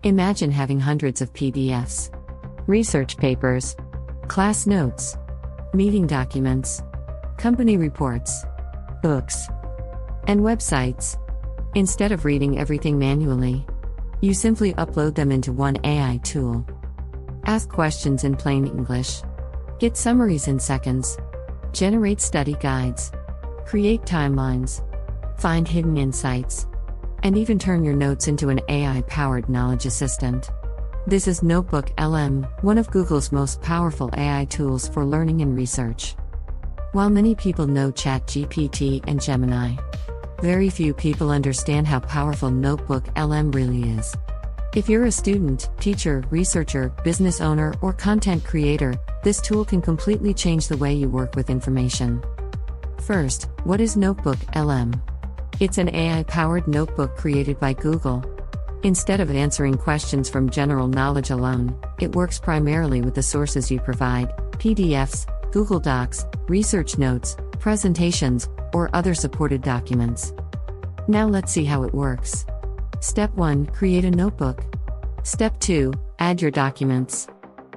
Imagine having hundreds of PDFs, research papers, class notes, meeting documents, company reports, books, and websites. Instead of reading everything manually, you simply upload them into one AI tool. Ask questions in plain English. Get summaries in seconds. Generate study guides. Create timelines. Find hidden insights. And even turn your notes into an AI-powered knowledge assistant. This is NotebookLM, one of Google's most powerful AI tools for learning and research. While many people know ChatGPT and Gemini, very few people understand how powerful NotebookLM really is. If you're a student, teacher, researcher, business owner, or content creator, this tool can completely change the way you work with information. First, what is NotebookLM? It's an AI-powered notebook created by Google. Instead of answering questions from general knowledge alone, it works primarily with the sources you provide: PDFs, Google Docs, research notes, presentations, or other supported documents. Now let's see how it works. Step 1. Create a notebook. Step 2. Add your documents.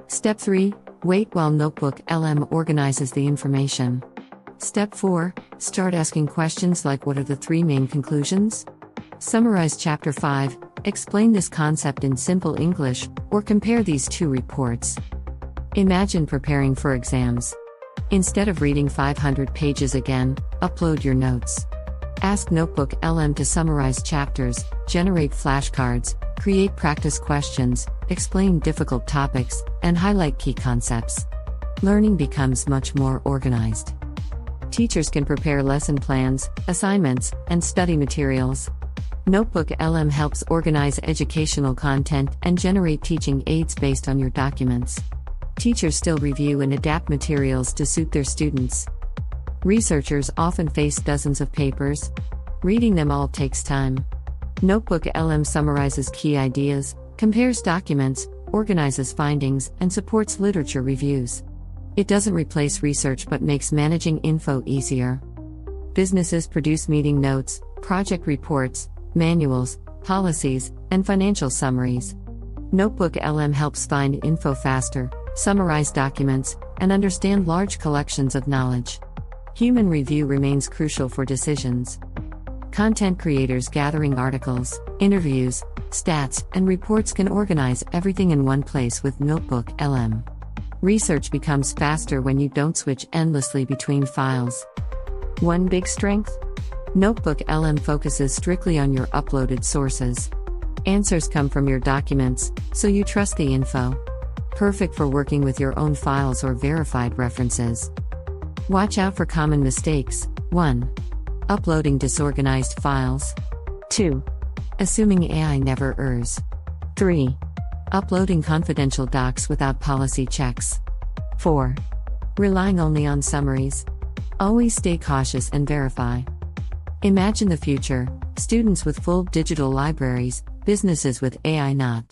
Step 3. Wait while NotebookLM organizes the information. Step 4. Start asking questions like, what are the 3 main conclusions? Summarize Chapter 5, explain this concept in simple English, or compare these 2 reports. Imagine preparing for exams. Instead of reading 500 pages again, upload your notes. Ask NotebookLM to summarize chapters, generate flashcards, create practice questions, explain difficult topics, and highlight key concepts. Learning becomes much more organized. Teachers can prepare lesson plans, assignments, and study materials. NotebookLM helps organize educational content and generate teaching aids based on your documents. Teachers still review and adapt materials to suit their students. Researchers often face dozens of papers. Reading them all takes time. NotebookLM summarizes key ideas, compares documents, organizes findings, and supports literature reviews. It doesn't replace research but makes managing info easier. Businesses produce meeting notes, project reports, manuals, policies, and financial summaries. NotebookLM helps find info faster, summarize documents, and understand large collections of knowledge. Human review remains crucial for decisions. Content creators gathering articles, interviews, stats, and reports can organize everything in one place with NotebookLM. Research becomes faster when you don't switch endlessly between files. One big strength? NotebookLM focuses strictly on your uploaded sources. Answers come from your documents, so you trust the info. Perfect for working with your own files or verified references. Watch out for common mistakes. 1. Uploading disorganized files. 2. Assuming AI never errs. 3. Uploading confidential docs without policy checks. 4. Relying only on summaries. Always stay cautious and verify. Imagine the future: students with full digital libraries, businesses with AI not.